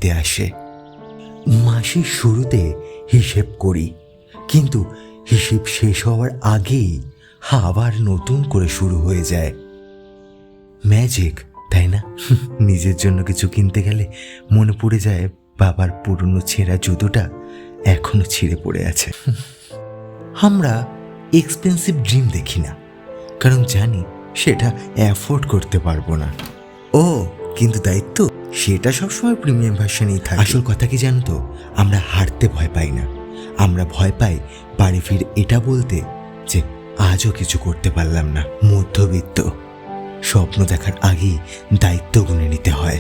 দিতে আসে। মাসের শুরুতে হিসেব করি, কিন্তু হিসেব শেষ হওয়ার আগেই আবার নতুন করে শুরু হয়ে যায়। ম্যাজিক, তাই না? নিজের জন্য কিছু কিনতে গেলে মনে পড়ে যায় বাবার পুরনো ছেঁড়া জুতোটা এখনো ছিঁড়ে পড়ে আছে। আমরা এক্সপেন্সিভ ড্রিম দেখি না, কারণ জানি সেটা অ্যাফোর্ড করতে পারবো না। ও কিন্তু দায়িত্ব, সেটা সবসময় প্রিমিয়াম ভার্সনেই থাকে। আসল কথা কি জানো তো, আমরা হারতে ভয় পাই না, আমরা ভয় পাই বাড়ি ফিরে এটা বলতে যে আজও কিছু করতে পারলাম না। মধ্যবিত্ত, স্বপ্ন দেখার আগেই দায়িত্ব গুনে নিতে হয়।